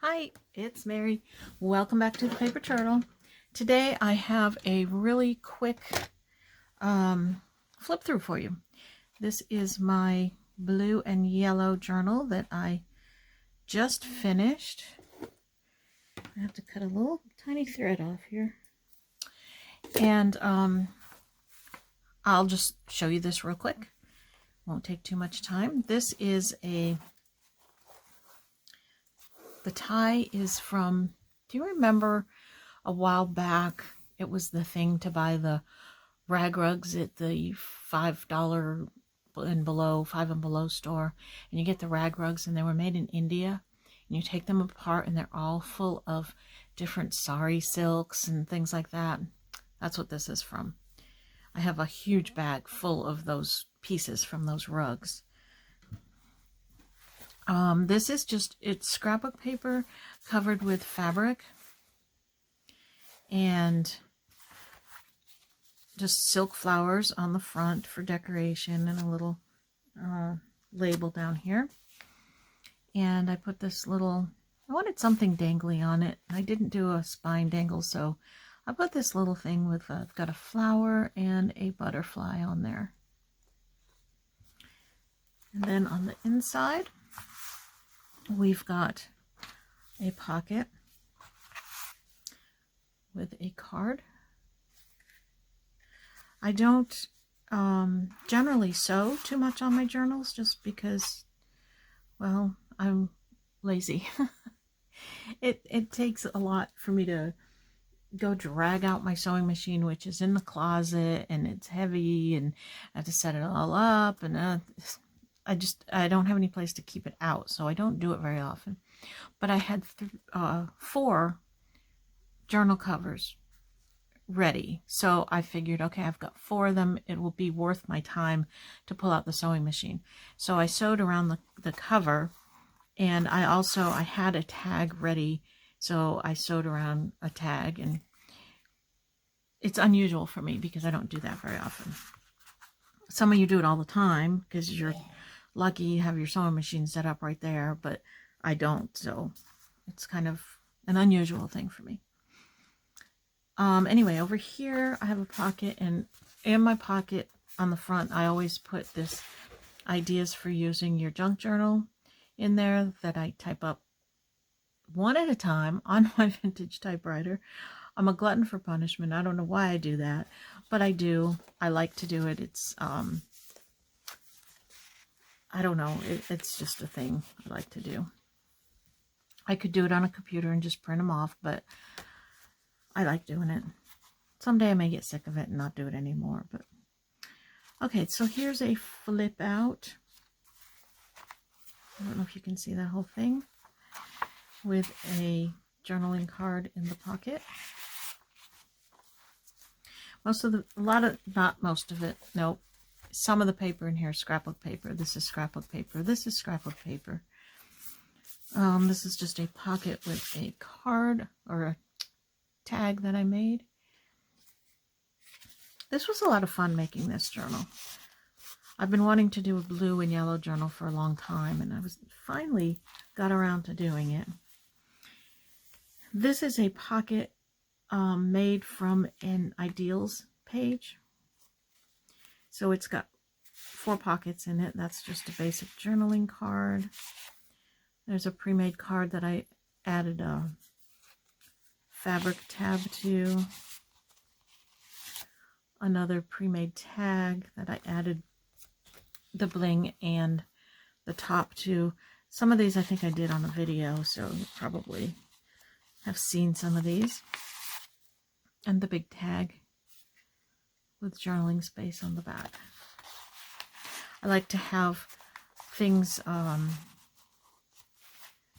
Hi, it's Mary. Welcome back to the Paper Turtle. Today I have a really quick flip through for you. This is my blue and yellow journal that I just finished. I have to cut a little tiny thread off here. And I'll just show you this real quick. Won't take too much time. This is the tie is from, do you remember a while back it was the thing to buy the rag rugs at the $5 and below, $5 and below store, and you get the rag rugs and they were made in India, and you take them apart and they're all full of different sari silks and things like that. That's what this is from. I have a huge bag full of those pieces from those rugs. This is just, it's scrapbook paper covered with fabric and just silk flowers on the front for decoration and a little label down here. And I put this little, I wanted something dangly on it. I didn't do a spine dangle, so I put this little thing with, I've got a flower and a butterfly on there. And then on the inside, we've got a pocket with a card. I don't generally sew too much on my journals just because, well, I'm lazy. It takes a lot for me to go drag out my sewing machine, which is in the closet, and it's heavy, and I have to set it all up, and I don't have any place to keep it out, so I don't do it very often. But I had 4 journal covers ready, so I figured, okay, I've got 4 of them, it will be worth my time to pull out the sewing machine. So I sewed around the cover, and I had a tag ready, so I sewed around a tag, and it's unusual for me because I don't do that very often. Some of you do it all the time because you're lucky you have your sewing machine set up right there, but I don't, so it's kind of an unusual thing for me. Anyway, over here I have a pocket, and in my pocket on the front I always put this ideas for using your junk journal in there that I type up one at a time on my vintage typewriter. I'm a glutton for punishment. I don't know why I do that, but I do. I like to do it. It's I don't know, it's just a thing I like to do. I could do it on a computer and just print them off, but I like doing it. Someday I may get sick of it and not do it anymore. But okay, so here's a flip out. I don't know if you can see that whole thing, with a journaling card in the pocket. Not most of it, nope. Some of the paper in here is scrapbook paper. This is scrapbook paper. This is scrapbook paper. This is just a pocket with a card or a tag that I made. This was a lot of fun making this journal. I've been wanting to do a blue and yellow journal for a long time, and I finally got around to doing it. This is a pocket made from an Ideals page. So it's got 4 pockets in it. That's just a basic journaling card. There's a pre-made card that I added a fabric tab to. Another pre-made tag that I added the bling and the top to. Some of these I think I did on a video, so you probably have seen some of these. And the big tag with journaling space on the back. I like to have things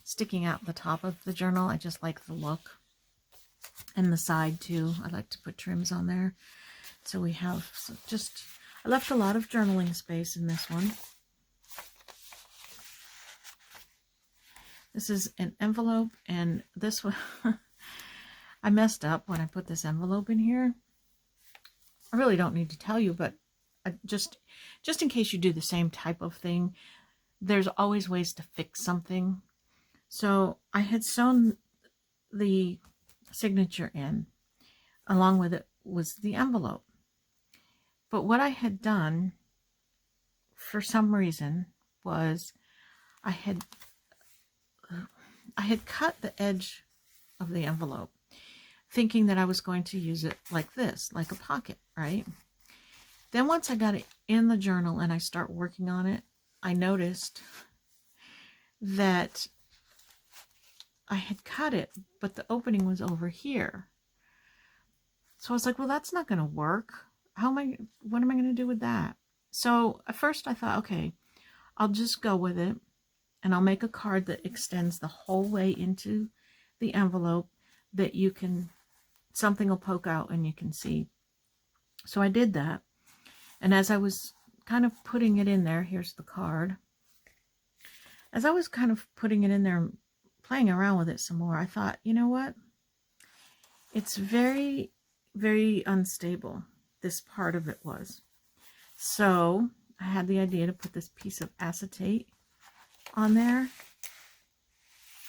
sticking out the top of the journal. I just like the look. And the side too. I like to put trims on there. So we have I left a lot of journaling space in this one. This is an envelope, and this one I messed up when I put this envelope in here. I really don't need to tell you, but just in case you do the same type of thing, there's always ways to fix something. So I had sewn the signature in. Along with it was the envelope. But what I had done, for some reason, was I had cut the edge of the envelope, thinking that I was going to use it like this, like a pocket, right? Then once I got it in the journal and I start working on it, I noticed that I had cut it, but the opening was over here. So I was like, well, that's not going to work. What am I going to do with that? So at first I thought, okay, I'll just go with it and I'll make a card that extends the whole way into the envelope that something will poke out and you can see. So I did that. And as I was kind of putting it in there, here's the card. As I was kind of putting it in there and playing around with it some more, I thought, you know what? It's very, very unstable. This part of it was. So I had the idea to put this piece of acetate on there.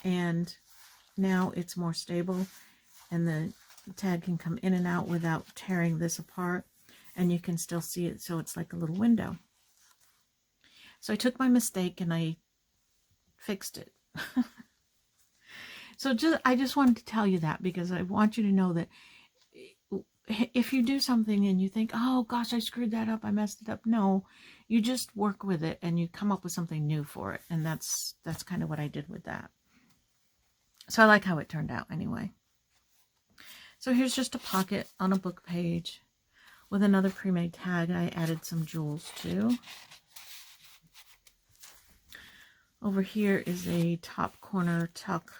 And now it's more stable. And the tag can come in and out without tearing this apart. And you can still see it, so it's like a little window. So I took my mistake and I fixed it. So I just wanted to tell you that, because I want you to know that if you do something and you think, oh gosh, I screwed that up, I messed it up. No, you just work with it and you come up with something new for it. And that's kind of what I did with that. So I like how it turned out anyway. So here's just a pocket on a book page with another pre-made tag I added some jewels to. Over here is a top corner tuck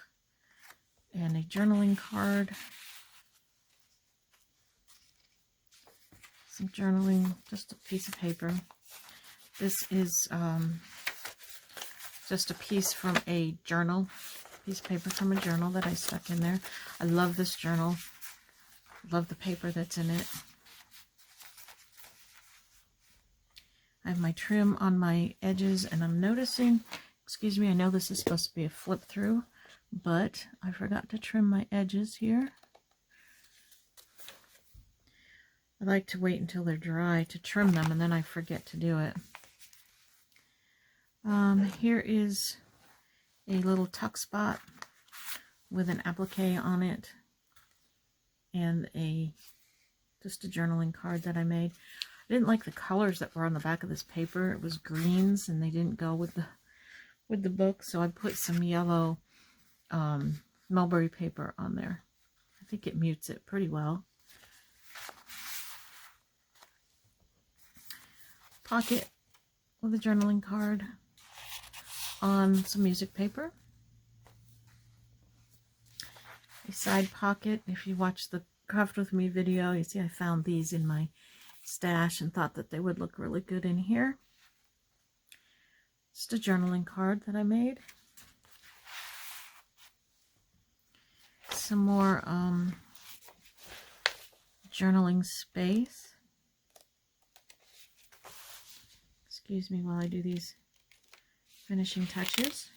and a journaling card. Some journaling, just a piece of paper. This is just a piece from a journal, piece of paper from a journal that I stuck in there. I love this journal. Love the paper that's in it. I have my trim on my edges, and I'm noticing, excuse me, I know this is supposed to be a flip through, but I forgot to trim my edges here. I like to wait until they're dry to trim them, and then I forget to do it. Here is a little tuck spot with an applique on it, and just a journaling card that I made. I didn't like the colors that were on the back of this paper. It was greens, and they didn't go with the book, so I put some yellow mulberry paper on there. I think it mutes it pretty well. Pocket with a journaling card on some music paper. A side pocket. If you watch the Craft With Me video, you see I found these in my stash and thought that they would look really good in here. Just a journaling card that I made. Some more journaling space. Excuse me while I do these finishing touches.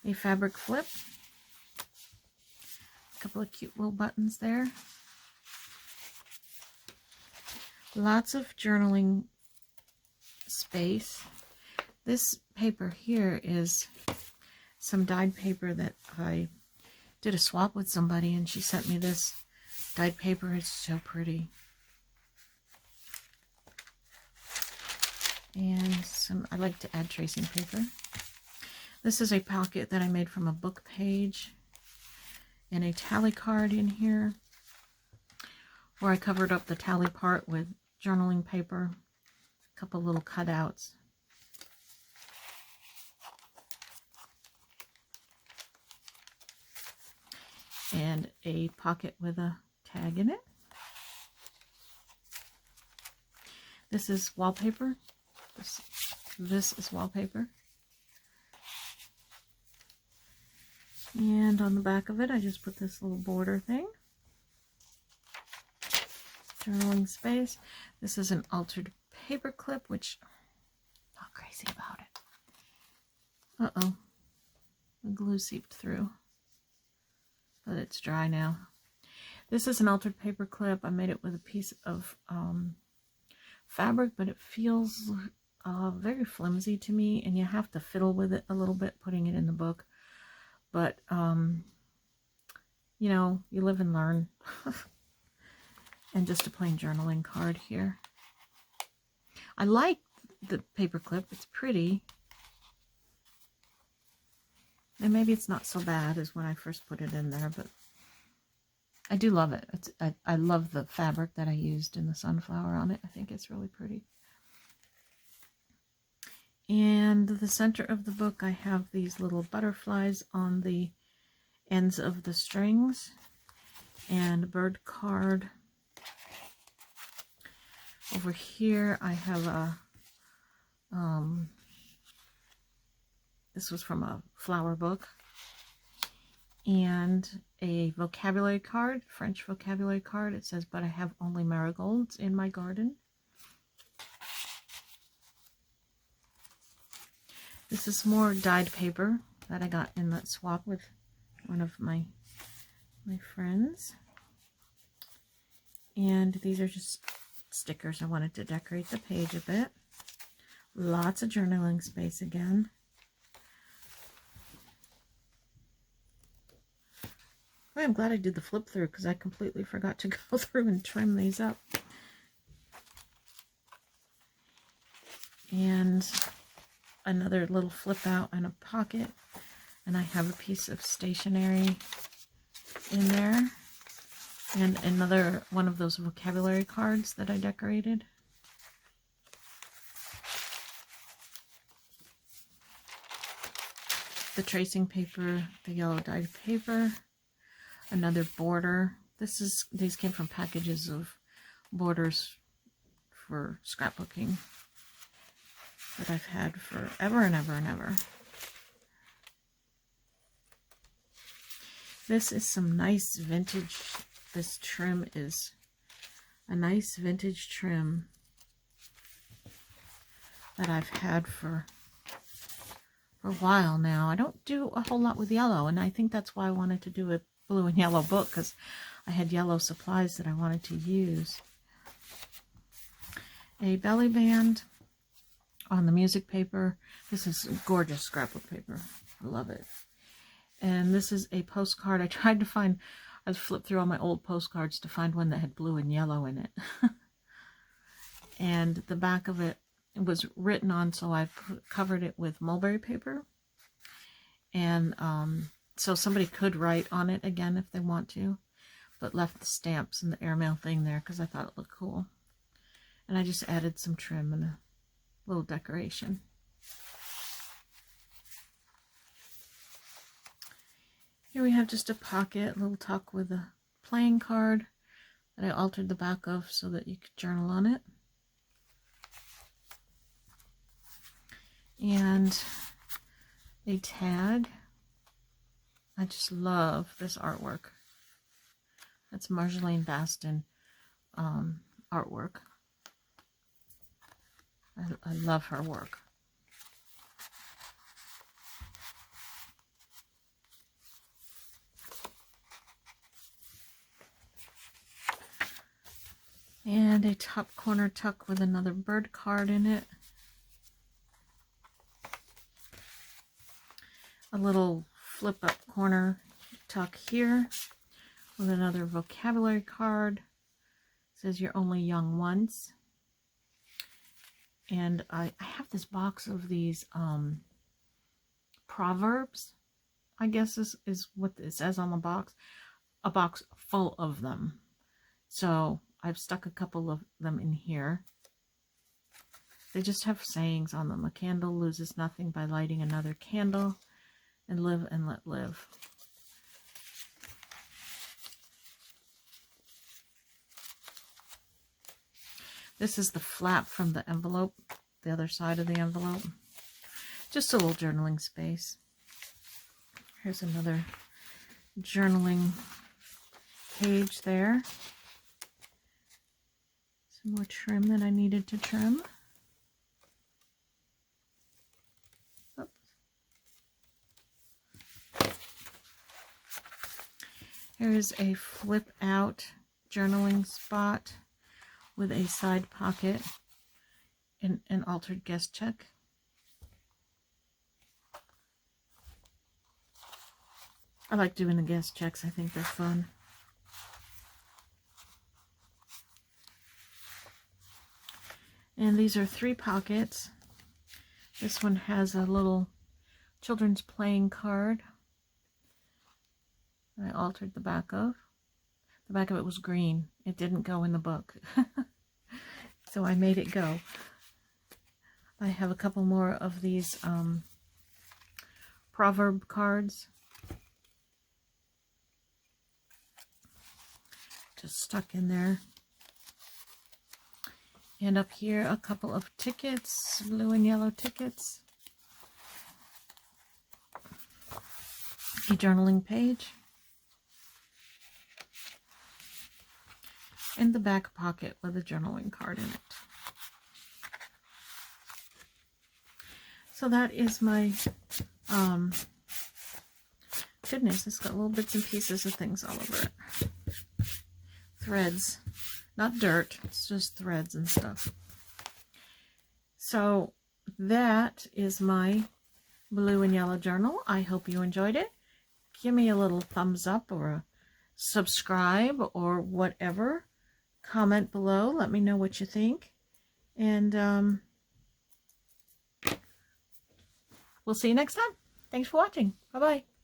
A fabric flip. A couple of cute little buttons there. Lots of journaling space. This paper here is some dyed paper that I did a swap with somebody, and she sent me this dyed paper. It's so pretty. And I like to add tracing paper. This is a pocket that I made from a book page, and a tally card in here where I covered up the tally part with journaling paper, a couple little cutouts. And a pocket with a tag in it. This is wallpaper. This is wallpaper. And on the back of it, I just put this little border thing. Journaling space. This is an altered paper clip, which, oh crazy about it. Uh-oh. The glue seeped through. But it's dry now. This is an altered paper clip. I made it with a piece of fabric, but it feels very flimsy to me, and you have to fiddle with it a little bit putting it in the book. But, you know, you live and learn. And just a plain journaling card here. I like the paper clip. It's pretty. And maybe it's not so bad as when I first put it in there, but I do love it. I love the fabric that I used in the sunflower on it. I think it's really pretty. And the center of the book, I have these little butterflies on the ends of the strings and a bird card. Over here, I have a, this was from a flower book, and a vocabulary card, French vocabulary card. It says, "But I have only marigolds in my garden." This is more dyed paper that I got in that swap with one of my friends. And these are just stickers. I wanted to decorate the page a bit. Lots of journaling space again. Boy, I'm glad I did the flip through because I completely forgot to go through and trim these up. And another little flip out and a pocket, and I have a piece of stationery in there, and another one of those vocabulary cards that I decorated. The tracing paper, the yellow dyed paper, another border. These came from packages of borders for scrapbooking that I've had forever and ever and ever. This is some nice vintage, this trim is a nice vintage trim that I've had for a while now. I don't do a whole lot with yellow, and I think that's why I wanted to do a blue and yellow book, because I had yellow supplies that I wanted to use. A belly band on the music paper. This is gorgeous scrapbook paper. I love it. And this is a postcard. I tried to find, I flipped through all my old postcards to find one that had blue and yellow in it. And the back of it was written on, so I covered it with mulberry paper. And so somebody could write on it again if they want to, but left the stamps and the airmail thing there because I thought it looked cool. And I just added some trim and a little decoration. Here we have just a pocket, a little tuck with a playing card that I altered the back of so that you could journal on it. And a tag. I just love this artwork. That's Marjolaine Baston artwork. I love her work. And a top corner tuck with another bird card in it. A little flip up corner tuck here with another vocabulary card. It says you're only young once. And I have this box of these proverbs, I guess is what it says on the box. A box full of them. So I've stuck a couple of them in here. They just have sayings on them. A candle loses nothing by lighting another candle, and live and let live. This is the flap from the envelope, the other side of the envelope. Just a little journaling space. Here's another journaling page there. Some more trim that I needed to trim. Here is a flip out journaling spot with a side pocket and an altered guest check. I like doing the guest checks. I think they're fun. And these are 3 pockets. This one has a little children's playing card I altered the back of. The back of it was green. It didn't go in the book. So I made it go. I have a couple more of these proverb cards. Just stuck in there. And up here, a couple of tickets, blue and yellow tickets. A journaling page. And the back pocket with a journaling card in it. So that is my, goodness, it's got little bits and pieces of things all over it. Threads, not dirt, it's just threads and stuff. So that is my blue and yellow journal. I hope you enjoyed it. Give me a little thumbs up or a subscribe or whatever. Comment below. Let me know what you think. And we'll see you next time. Thanks for watching. Bye-bye.